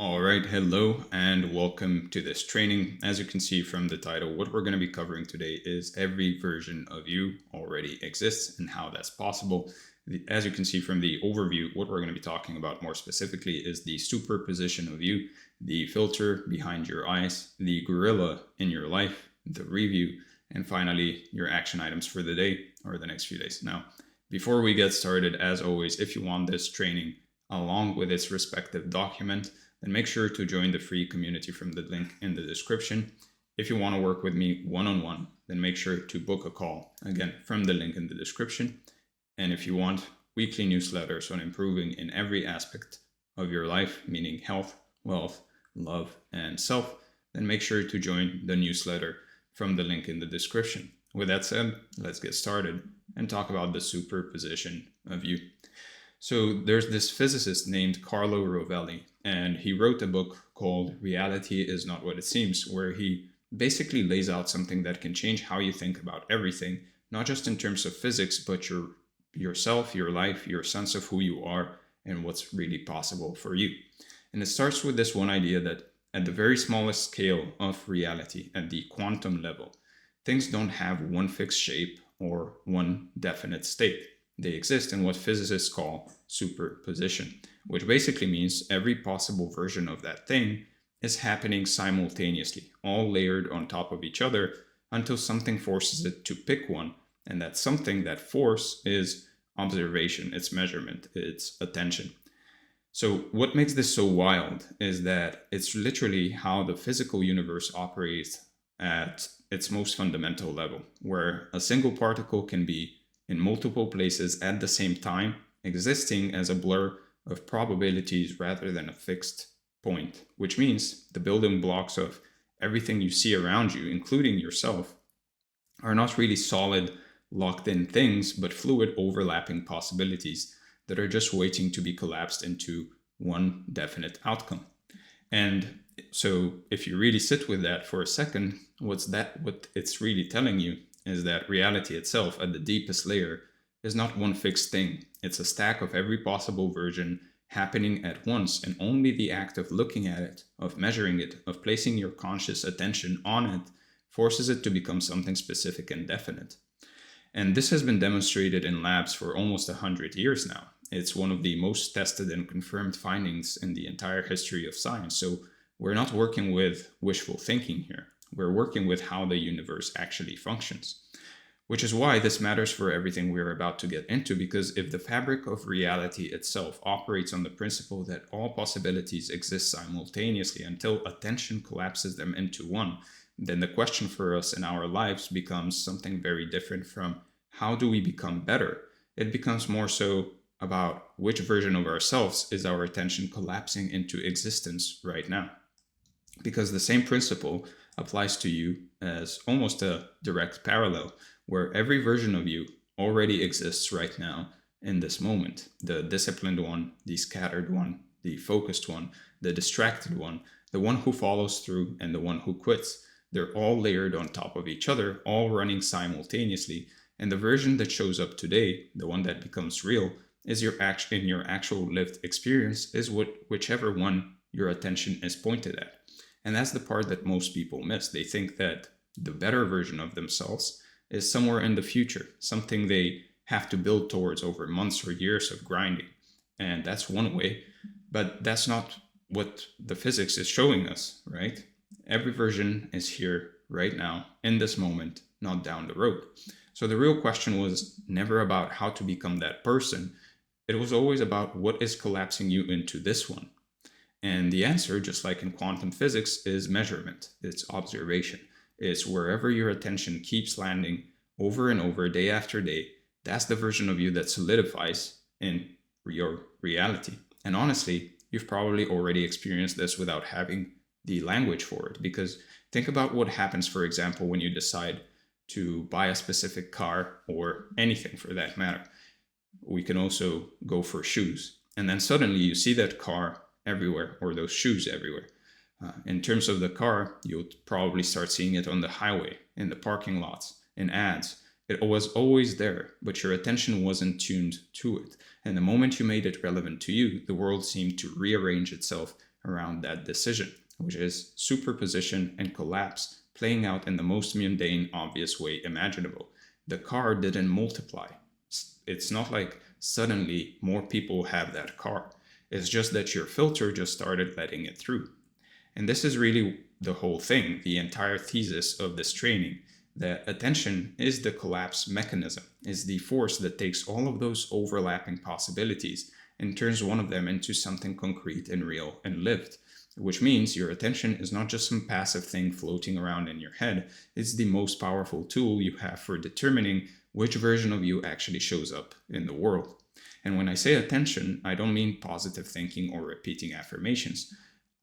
All right, hello and welcome to this training. As you can see from the title, what we're going to be covering today is every version of you already exists and how that's possible. As you can see from the overview, what we're going to be talking about more specifically is the superposition of you, the filter behind your eyes, the gorilla in your life, the review, and finally your action items for the day or the next few days. Now, before we get started, as always, if you want this training along with its respective document, then make sure to join the free community from the link in the description. If you want to work with me one-on-one, then make sure to book a call, again, from the link in the description. And if you want weekly newsletters on improving in every aspect of your life, meaning health, wealth, love, and self, then make sure to join the newsletter from the link in the description. With that said, let's get started and talk about the superposition of you. So there's this physicist named Carlo Rovelli, and he wrote a book called Reality is Not What It Seems, where he basically lays out something that can change how you think about everything, not just in terms of physics, but yourself, your life, your sense of who you are, and what's really possible for you. And it starts with this one idea that at the very smallest scale of reality, at the quantum level, things don't have one fixed shape or one definite state. They exist in what physicists call superposition, which basically means every possible version of that thing is happening simultaneously, all layered on top of each other until something forces it to pick one. And that something, that force, is observation, it's measurement, it's attention. So what makes this so wild is that it's literally how the physical universe operates at its most fundamental level, where a single particle can be in multiple places at the same time, existing as a blur of probabilities rather than a fixed point, which means the building blocks of everything you see around you, including yourself, are not really solid, locked-in things, but fluid overlapping possibilities that are just waiting to be collapsed into one definite outcome. And so if you really sit with that for a second, what it's really telling you is that reality itself at the deepest layer is not one fixed thing. It's a stack of every possible version happening at once, and only the act of looking at it, of measuring it, of placing your conscious attention on it, forces it to become something specific and definite. And this has been demonstrated in labs for almost 100 years now. It's one of the most tested and confirmed findings in the entire history of science. So we're not working with wishful thinking here. We're working with how the universe actually functions, which is why this matters for everything we're about to get into, because if the fabric of reality itself operates on the principle that all possibilities exist simultaneously until attention collapses them into one, then the question for us in our lives becomes something very different from how do we become better? It becomes more so about which version of ourselves is our attention collapsing into existence right now. Because the same principle applies to you as almost a direct parallel, where every version of you already exists right now in this moment. The disciplined one, the scattered one, the focused one, the distracted one, the one who follows through, and the one who quits. They're all layered on top of each other, all running simultaneously. And the version that shows up today, the one that becomes real, is your actual lived experience, is whichever one your attention is pointed at. And that's the part that most people miss. They think that the better version of themselves is somewhere in the future, something they have to build towards over months or years of grinding. And that's one way, but that's not what the physics is showing us, right? Every version is here right now, in this moment, not down the road. So the real question was never about how to become that person. It was always about what is collapsing you into this one. And the answer, just like in quantum physics, is measurement. It's observation. It's wherever your attention keeps landing over and over, day after day. That's the version of you that solidifies in your reality. And honestly, you've probably already experienced this without having the language for it. Because think about what happens, for example, when you decide to buy a specific car or anything for that matter. We can also go for shoes. And then suddenly you see that car everywhere, or those shoes everywhere. In terms of the car, you'll probably start seeing it on the highway, in the parking lots, in ads. It was always there, but your attention wasn't tuned to it. And the moment you made it relevant to you, the world seemed to rearrange itself around that decision, which is superposition and collapse playing out in the most mundane, obvious way imaginable. The car didn't multiply. It's not like suddenly more people have that car. It's just that your filter just started letting it through. And this is really the whole thing, the entire thesis of this training, that attention is the collapse mechanism, is the force that takes all of those overlapping possibilities and turns one of them into something concrete and real and lived. Which means your attention is not just some passive thing floating around in your head, it's the most powerful tool you have for determining which version of you actually shows up in the world. And when I say attention, I don't mean positive thinking or repeating affirmations.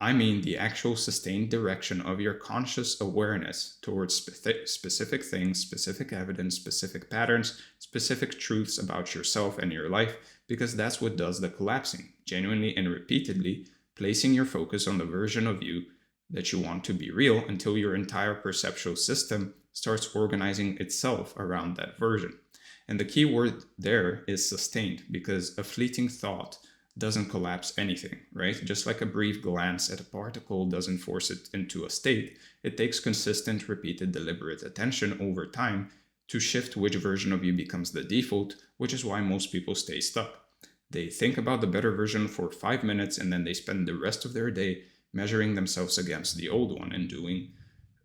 I mean the actual sustained direction of your conscious awareness towards specific things, specific evidence, specific patterns, specific truths about yourself and your life, because that's what does the collapsing, genuinely and repeatedly placing your focus on the version of you that you want to be real until your entire perceptual system starts organizing itself around that version. And the key word there is sustained, because a fleeting thought doesn't collapse anything, right? Just like a brief glance at a particle doesn't force it into a state, it takes consistent, repeated, deliberate attention over time to shift which version of you becomes the default, which is why most people stay stuck. They think about the better version for 5 minutes and then they spend the rest of their day measuring themselves against the old one and doing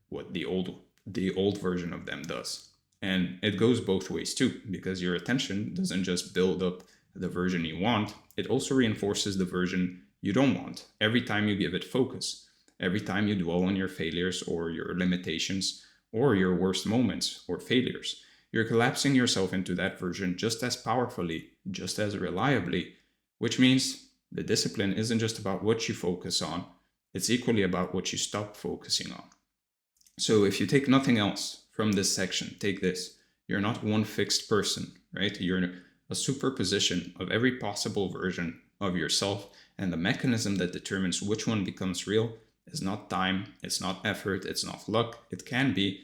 what the old version of them does. And it goes both ways too, because your attention doesn't just build up the version you want, it also reinforces the version you don't want every time you give it focus, every time you dwell on your failures or your limitations or your worst moments or failures. You're collapsing yourself into that version just as powerfully, just as reliably, which means the discipline isn't just about what you focus on, it's equally about what you stop focusing on. So if you take nothing else from this section, take this. You're not one fixed person, right? You're a superposition of every possible version of yourself, and the mechanism that determines which one becomes real is not time, it's not effort, it's not luck. It can be,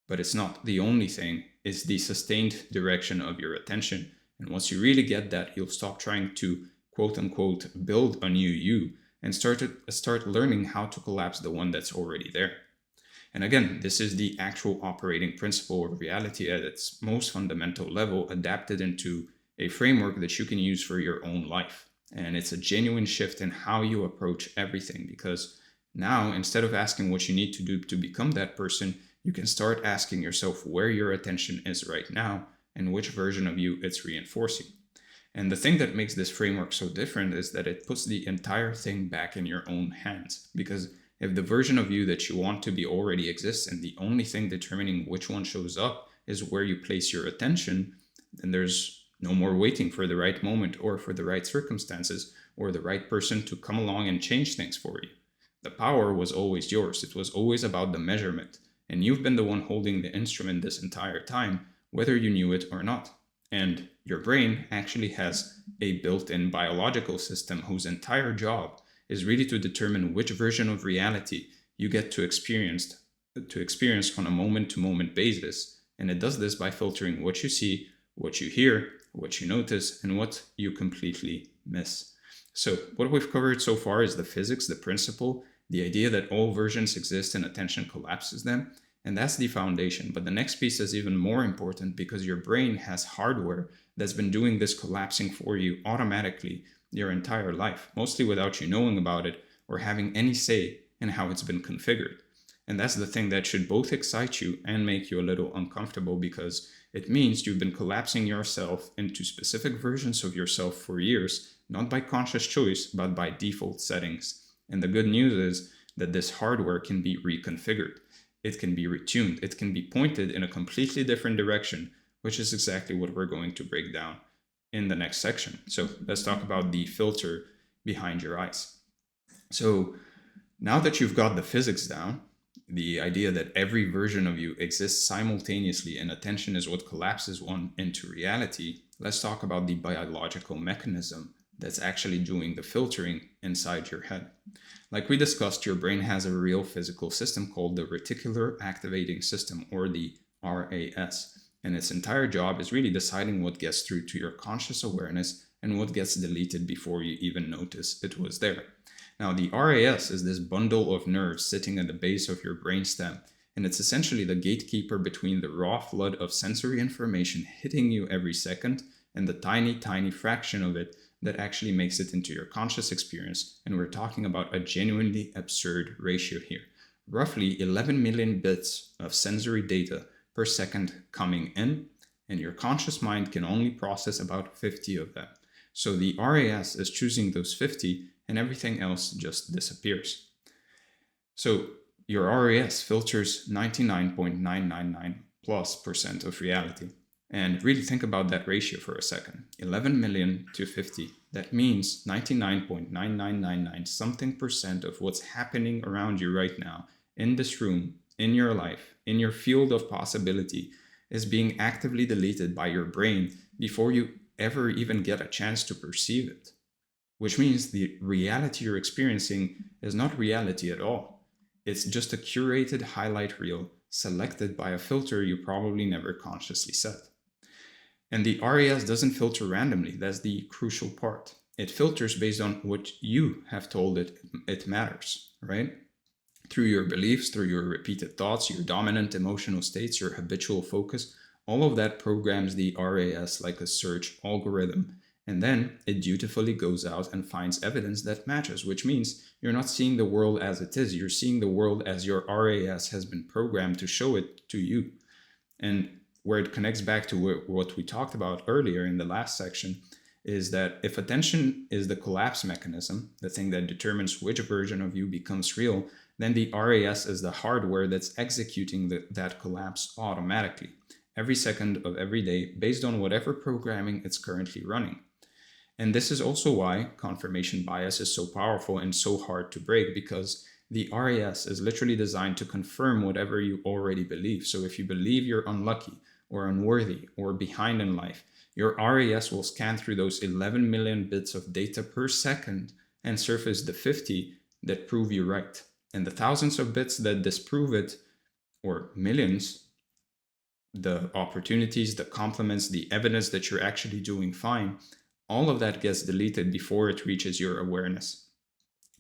but it's not the only thing. It's the sustained direction of your attention. And once you really get that, you'll stop trying to quote unquote build a new you and start learning how to collapse the one that's already there. And again, this is the actual operating principle of reality at its most fundamental level, adapted into a framework that you can use for your own life. And it's a genuine shift in how you approach everything, because now, instead of asking what you need to do to become that person, you can start asking yourself where your attention is right now and which version of you it's reinforcing. And the thing that makes this framework so different is that it puts the entire thing back in your own hands. Because if the version of you that you want to be already exists and the only thing determining which one shows up is where you place your attention, then there's no more waiting for the right moment or for the right circumstances or the right person to come along and change things for you. The power was always yours. It was always about the measurement. And you've been the one holding the instrument this entire time, whether you knew it or not. And your brain actually has a built-in biological system whose entire job is really to determine which version of reality you get to experience on a moment-to-moment basis. And it does this by filtering what you see, what you hear, what you notice, and what you completely miss. So what we've covered so far is the physics, the principle, the idea that all versions exist and attention collapses them. And that's the foundation. But the next piece is even more important, because your brain has hardware that's been doing this collapsing for you automatically your entire life, mostly without you knowing about it or having any say in how it's been configured. And that's the thing that should both excite you and make you a little uncomfortable, because it means you've been collapsing yourself into specific versions of yourself for years, not by conscious choice, but by default settings. And the good news is that this hardware can be reconfigured. It can be retuned. It can be pointed in a completely different direction, which is exactly what we're going to break down in the next section. So let's talk about the filter behind your eyes. So now that you've got the physics down, the idea that every version of you exists simultaneously and attention is what collapses one into reality, let's talk about the biological mechanism that's actually doing the filtering inside your head. Like we discussed, your brain has a real physical system called the Reticular Activating System, or the RAS. And its entire job is really deciding what gets through to your conscious awareness and what gets deleted before you even notice it was there. Now, the RAS is this bundle of nerves sitting at the base of your brainstem, and it's essentially the gatekeeper between the raw flood of sensory information hitting you every second and the tiny, tiny fraction of it that actually makes it into your conscious experience. And we're talking about a genuinely absurd ratio here. Roughly 11 million bits of sensory data per second coming in, and your conscious mind can only process about 50 of them. So the RAS is choosing those 50, and everything else just disappears. So your RAS filters 99.999% of reality. And really think about that ratio for a second. 11 million to 50. That means 99.9999 something percent of what's happening around you right now, in this room, in your life, in your field of possibility, is being actively deleted by your brain before you ever even get a chance to perceive it. Which means the reality you're experiencing is not reality at all. It's just a curated highlight reel selected by a filter you probably never consciously set. And the RAS doesn't filter randomly. That's the crucial part. It filters based on what you have told it matters, right? Through your beliefs, through your repeated thoughts, your dominant emotional states, your habitual focus, all of that programs the RAS like a search algorithm. And then it dutifully goes out and finds evidence that matches, which means you're not seeing the world as it is. You're seeing the world as your RAS has been programmed to show it to you. And where it connects back to what we talked about earlier in the last section is that if attention is the collapse mechanism, the thing that determines which version of you becomes real, then the RAS is the hardware that's executing that collapse automatically, every second of every day, based on whatever programming it's currently running. And this is also why confirmation bias is so powerful and so hard to break, because the RAS is literally designed to confirm whatever you already believe. So if you believe you're unlucky or unworthy or behind in life, your RAS will scan through those 11 million bits of data per second and surface the 50 that prove you right. And the thousands of bits that disprove it, or millions, the opportunities, the compliments, the evidence that you're actually doing fine, all of that gets deleted before it reaches your awareness.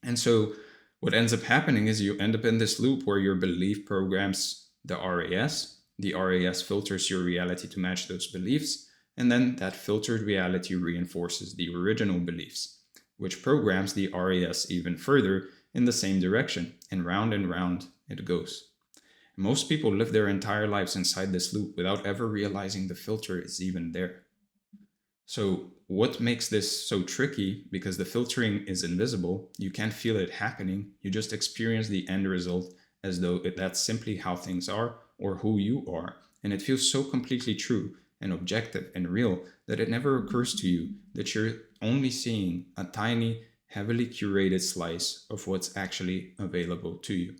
And so what ends up happening is you end up in this loop where your belief programs the RAS filters your reality to match those beliefs, and then that filtered reality reinforces the original beliefs, which programs the RAS even further in the same direction, and round it goes. Most people live their entire lives inside this loop without ever realizing the filter is even there. So what makes this so tricky? Because the filtering is invisible, you can't feel it happening, you just experience the end result as though that's simply how things are or who you are. And it feels so completely true and objective and real that it never occurs to you that you're only seeing a tiny, heavily curated slice of what's actually available to you.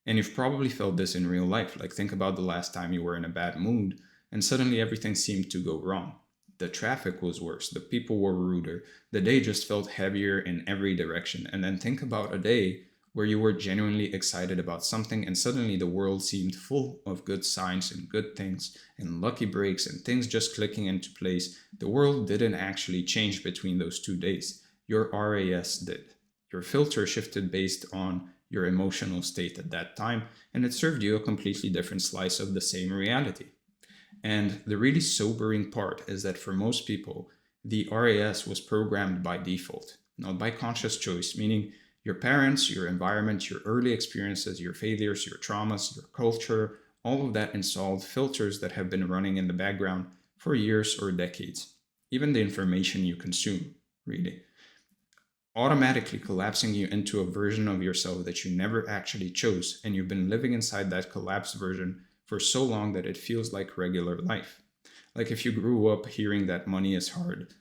And you've probably felt this in real life. Like, think about the last time you were in a bad mood and suddenly everything seemed to go wrong. The traffic was worse, the people were ruder, the day just felt heavier in every direction. And then think about a day where you were genuinely excited about something and suddenly the world seemed full of good signs and good things and lucky breaks and things just clicking into place. The world didn't actually change between those 2 days. Your RAS did. Your filter shifted based on your emotional state at that time, and it served you a completely different slice of the same reality. And the really sobering part is that for most people, the RAS was programmed by default, not by conscious choice, meaning your parents, your environment, your early experiences, your failures, your traumas, your culture, all of that installed filters that have been running in the background for years or decades. Even the information you consume, really. Automatically collapsing you into a version of yourself that you never actually chose, and you've been living inside that collapsed version for so long that it feels like regular life. Like if you grew up hearing that money is hard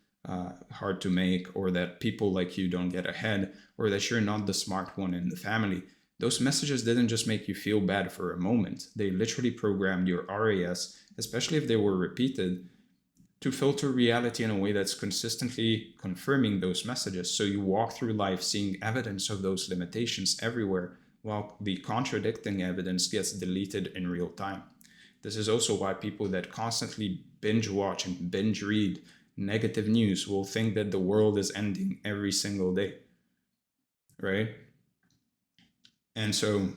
to make, or that people like you don't get ahead, or that you're not the smart one in the family, those messages didn't just make you feel bad for a moment. They literally programmed your RAS, especially if they were repeated, to filter reality in a way that's consistently confirming those messages. So you walk through life seeing evidence of those limitations everywhere, while the contradicting evidence gets deleted in real time. This is also why people that constantly binge watch and binge read negative news will think that the world is ending every single day. right? And so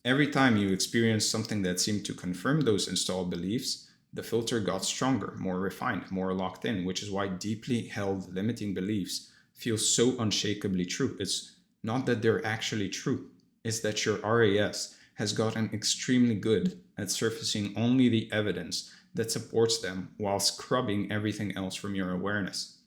every time you experience something that seemed to confirm those installed beliefs, the filter got stronger, more refined, more locked in, which is why deeply held limiting beliefs feel so unshakably true. It's not that they're actually true, it's that your RAS has gotten extremely good at surfacing only the evidence that supports them while scrubbing everything else from your awareness.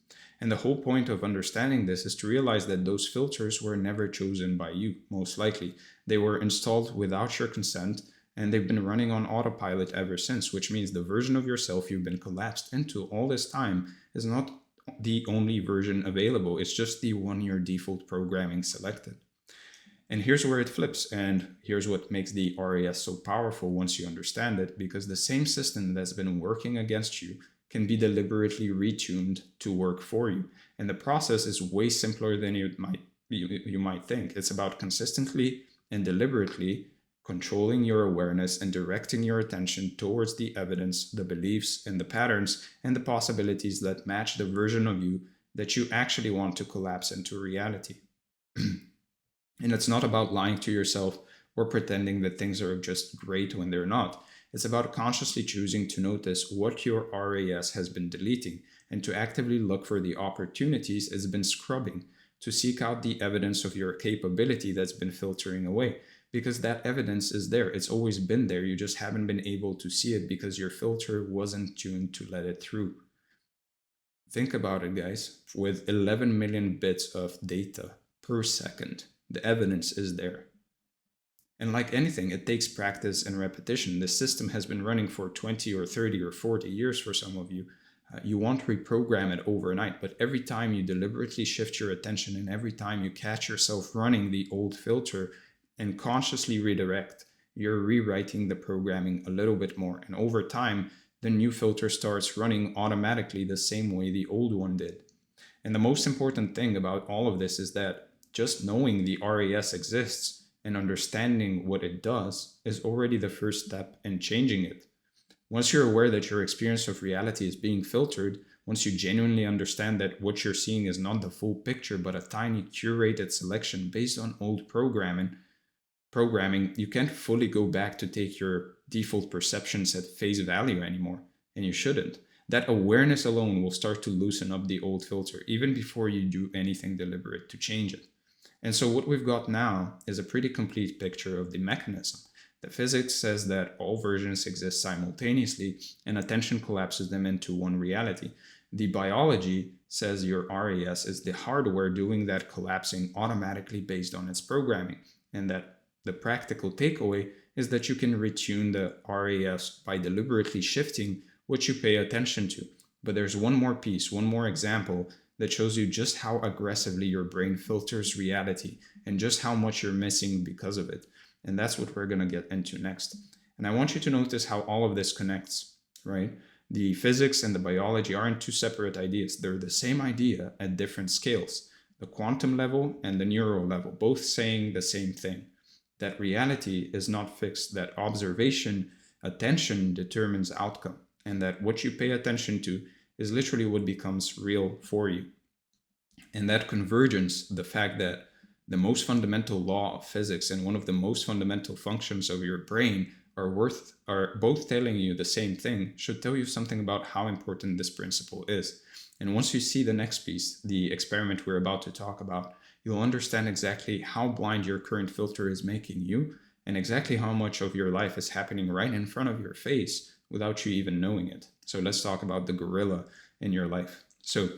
And the whole point of understanding this is to realize that those filters were never chosen by you, most likely. They were installed without your consent, and they've been running on autopilot ever since, which means the version of yourself you've been collapsed into all this time is not the only version available. It's just the one your default programming selected. And here's where it flips, and here's what makes the RAS so powerful once you understand it, because the same system that's been working against you can be deliberately retuned to work for you. And the process is way simpler than you might think. It's about consistently and deliberately controlling your awareness and directing your attention towards the evidence, the beliefs, and the patterns and the possibilities that match the version of you that you actually want to collapse into reality. And it's not about lying to yourself or pretending that things are just great when they're not. It's about consciously choosing to notice what your RAS has been deleting and to actively look for the opportunities it's been scrubbing, to seek out the evidence of your capability that's been filtering away. Because that evidence is there. It's always been there. You just haven't been able to see it because your filter wasn't tuned to let it through. Think about it, guys. With 11 million bits of data per second, the evidence is there. And like anything, it takes practice and repetition. This system has been running for 20 or 30 or 40 years for some of you. You won't reprogram it overnight, but every time you deliberately shift your attention and every time you catch yourself running the old filter and consciously redirect, you're rewriting the programming a little bit more. And over time, the new filter starts running automatically the same way the old one did. And the most important thing about all of this is that just knowing the RAS exists and understanding what it does is already the first step in changing it. Once you're aware that your experience of reality is being filtered, once you genuinely understand that what you're seeing is not the full picture but a tiny curated selection based on old programming, you can't fully go back to take your default perceptions at face value anymore, and you shouldn't. That awareness alone will start to loosen up the old filter even before you do anything deliberate to change it. And so what we've got now is a pretty complete picture of the mechanism. The physics says that all versions exist simultaneously and attention collapses them into one reality. The biology says your RAS is the hardware doing that collapsing automatically based on its programming, and that the practical takeaway is that you can retune the RAS by deliberately shifting what you pay attention to. But there's one more piece, one more example that shows you just how aggressively your brain filters reality and just how much you're missing because of it. And that's what we're going to get into next. And I want you to notice how all of this connects, right? The physics and the biology aren't two separate ideas. They're the same idea at different scales. The quantum level and the neural level, both saying the same thing. That reality is not fixed, that observation, attention determines outcome, and that what you pay attention to is literally what becomes real for you. And that convergence, the fact that the most fundamental law of physics and one of the most fundamental functions of your brain are both telling you the same thing, should tell you something about how important this principle is. And once you see the next piece, the experiment we're about to talk about, you'll understand exactly how blind your current filter is making you and exactly how much of your life is happening right in front of your face without you even knowing it. So let's talk about the gorilla in your life. So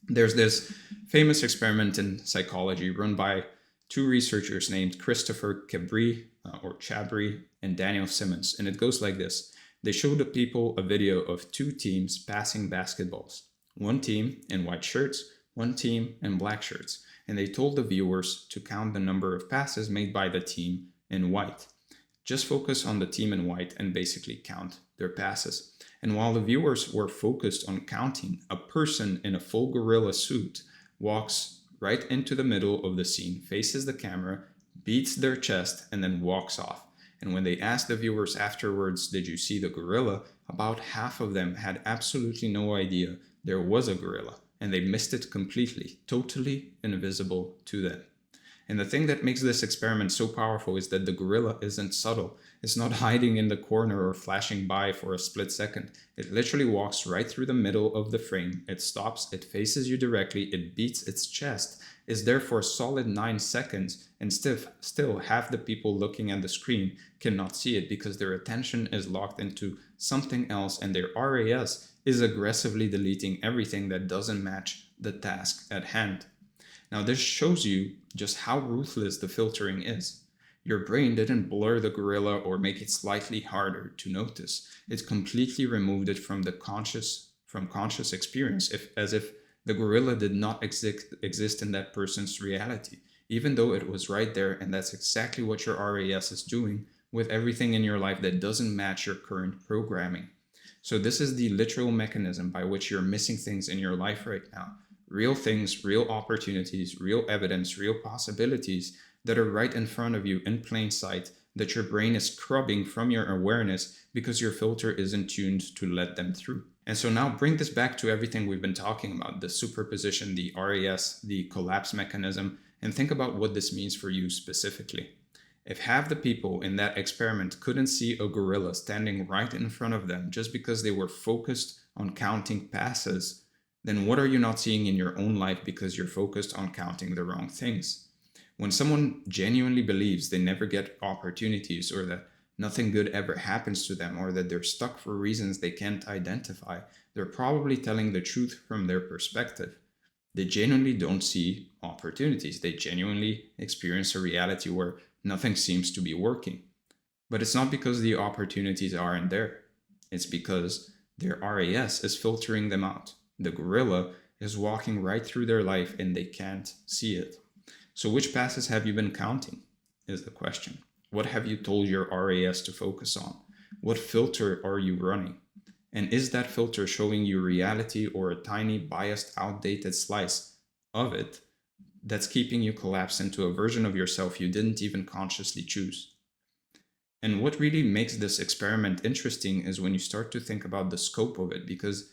there's this famous experiment in psychology run by two researchers named Christopher Chabry and Daniel Simmons. And it goes like this. They showed the people a video of two teams passing basketballs. One team in white shirts, one team in black shirts. And they told the viewers to count the number of passes made by the team in white. Just focus on the team in white and basically count their passes. And while the viewers were focused on counting, a person in a full gorilla suit walks right into the middle of the scene, faces the camera, beats their chest, and then walks off. And when they asked the viewers afterwards, did you see the gorilla? About half of them had absolutely no idea there was a gorilla, and they missed it completely, totally invisible to them. And the thing that makes this experiment so powerful is that the gorilla isn't subtle. It's not hiding in the corner or flashing by for a split second. It literally walks right through the middle of the frame. It stops, it faces you directly, it beats its chest, is there for a solid 9 seconds, and still half the people looking at the screen cannot see it because their attention is locked into something else, and their RAS is aggressively deleting everything that doesn't match the task at hand. Now, this shows you just how ruthless the filtering is. Your brain didn't blur the gorilla or make it slightly harder to notice. It completely removed it from conscious experience, as if the gorilla did not exist in that person's reality, even though it was right there. And that's exactly what your RAS is doing with everything in your life that doesn't match your current programming. So this is the literal mechanism by which you're missing things in your life right now. Real things, real opportunities, real evidence, real possibilities that are right in front of you in plain sight that your brain is scrubbing from your awareness because your filter isn't tuned to let them through. And so now bring this back to everything we've been talking about, the superposition, the RAS, the collapse mechanism, and think about what this means for you specifically. If half the people in that experiment couldn't see a gorilla standing right in front of them just because they were focused on counting passes, then what are you not seeing in your own life because you're focused on counting the wrong things? When someone genuinely believes they never get opportunities, or that nothing good ever happens to them, or that they're stuck for reasons they can't identify, they're probably telling the truth from their perspective. They genuinely don't see opportunities. They genuinely experience a reality where nothing seems to be working. But it's not because the opportunities aren't there. It's because their RAS is filtering them out. The gorilla is walking right through their life and they can't see it. So which passes have you been counting is the question. What have you told your RAS to focus on? What filter are you running? And is that filter showing you reality or a tiny biased, outdated slice of it that's keeping you collapse into a version of yourself you didn't even consciously choose? And what really makes this experiment interesting is when you start to think about the scope of it, because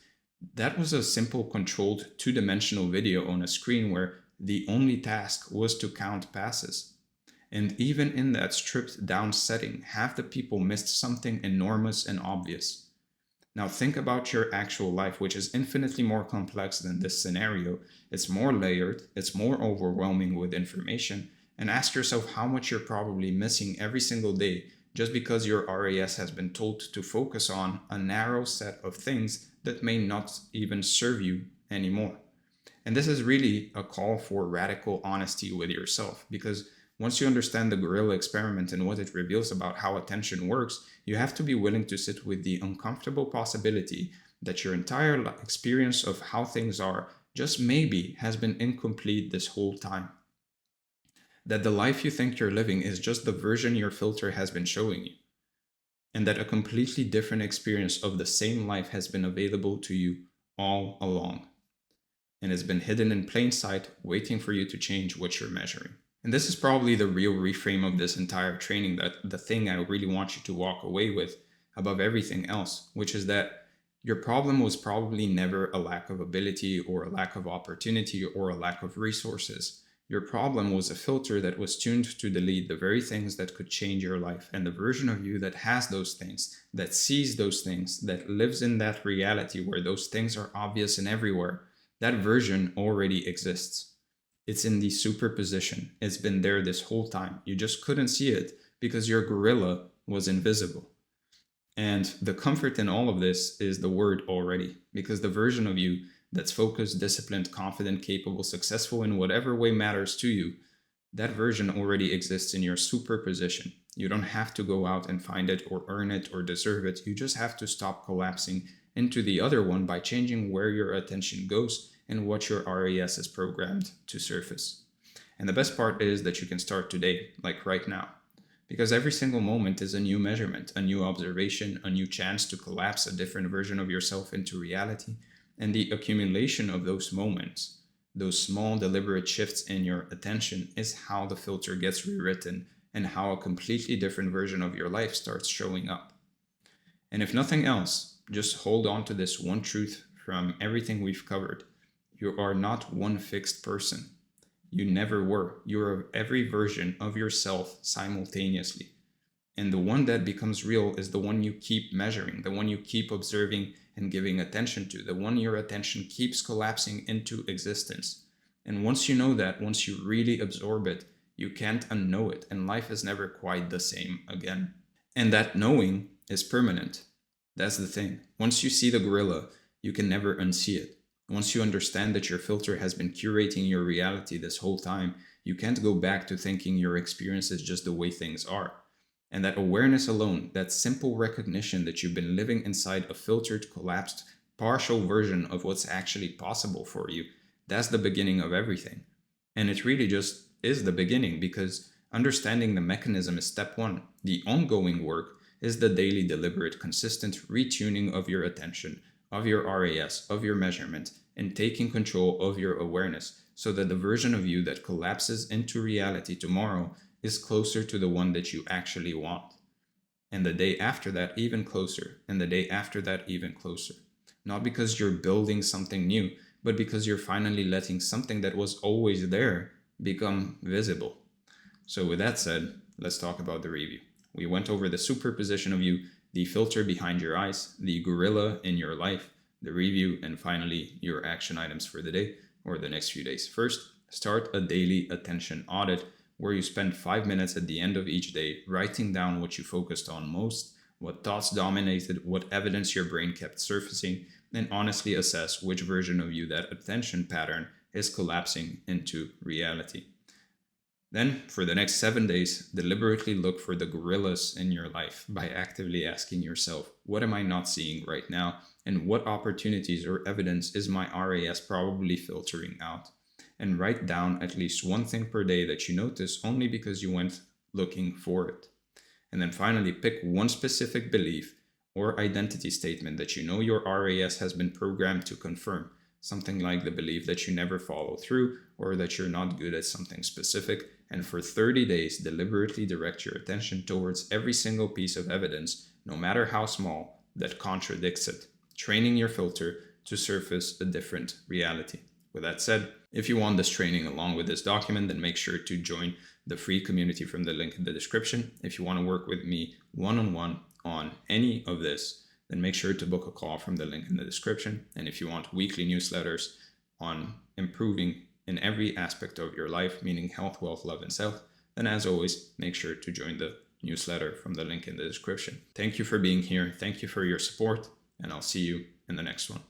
that was a simple, controlled, two-dimensional video on a screen where the only task was to count passes. And even in that stripped down setting, half the people missed something enormous and obvious. Now think about your actual life, which is infinitely more complex than this scenario. It's more layered, it's more overwhelming with information, and ask yourself how much you're probably missing every single day just because your RAS has been told to focus on a narrow set of things that may not even serve you anymore. And this is really a call for radical honesty with yourself, because once you understand the gorilla experiment and what it reveals about how attention works, you have to be willing to sit with the uncomfortable possibility that your entire experience of how things are just maybe has been incomplete this whole time. That the life you think you're living is just the version your filter has been showing you. And that a completely different experience of the same life has been available to you all along. And it's been hidden in plain sight, waiting for you to change what you're measuring. And this is probably the real reframe of this entire training, that the thing I really want you to walk away with above everything else, which is that your problem was probably never a lack of ability or a lack of opportunity or a lack of resources. Your problem was a filter that was tuned to delete the very things that could change your life, and the version of you that has those things, that sees those things, that lives in that reality where those things are obvious and everywhere, that version already exists. It's in the superposition. It's been there this whole time. You just couldn't see it because your gorilla was invisible. And the comfort in all of this is the word already, because the version of you that's focused, disciplined, confident, capable, successful in whatever way matters to you, that version already exists in your superposition. You don't have to go out and find it or earn it or deserve it. You just have to stop collapsing into the other one by changing where your attention goes and what your RAS is programmed to surface. And the best part is that you can start today, like right now, because every single moment is a new measurement, a new observation, a new chance to collapse a different version of yourself into reality. And the accumulation of those moments, those small deliberate shifts in your attention, is how the filter gets rewritten and how a completely different version of your life starts showing up. And if nothing else, just hold on to this one truth from everything we've covered. You are not one fixed person. You never were. You're every version of yourself simultaneously. And the one that becomes real is the one you keep measuring, the one you keep observing and giving attention to, the one your attention keeps collapsing into existence. And once you know that, once you really absorb it, you can't unknow it, and life is never quite the same again. And that knowing is permanent. That's the thing. Once you see the gorilla, you can never unsee it. Once you understand that your filter has been curating your reality this whole time, you can't go back to thinking your experience is just the way things are. And that awareness alone, that simple recognition that you've been living inside a filtered, collapsed, partial version of what's actually possible for you, that's the beginning of everything. And it really just is the beginning, because understanding the mechanism is step one. The ongoing work is the daily, deliberate, consistent retuning of your attention, of your RAS, of your measurement, and taking control of your awareness so that the version of you that collapses into reality tomorrow is closer to the one that you actually want. And the day after that, even closer. And the day after that, even closer. Not because you're building something new, but because you're finally letting something that was always there become visible. So with that said, let's talk about the review. We went over the superposition of you, the filter behind your eyes, the gorilla in your life, the review, and finally your action items for the day or the next few days. First, start a daily attention audit where you spend 5 minutes at the end of each day writing down what you focused on most, what thoughts dominated, what evidence your brain kept surfacing, and honestly assess which version of you that attention pattern is collapsing into reality. Then, for the next 7 days, deliberately look for the gorillas in your life by actively asking yourself, what am I not seeing right now? And what opportunities or evidence is my RAS probably filtering out? And write down at least one thing per day that you notice only because you went looking for it. And then finally, pick one specific belief or identity statement that you know your RAS has been programmed to confirm. Something like the belief that you never follow through or that you're not good at something specific. And for 30 days, deliberately direct your attention towards every single piece of evidence, no matter how small, that contradicts it, training your filter to surface a different reality. With that said, if you want this training along with this document, then make sure to join the free community from the link in the description. If you want to work with me one-on-one on any of this, then make sure to book a call from the link in the description. And if you want weekly newsletters on improving in every aspect of your life, meaning health, wealth, love, and self, then as always, make sure to join the newsletter from the link in the description. Thank you for being here. Thank you for your support, and I'll see you in the next one.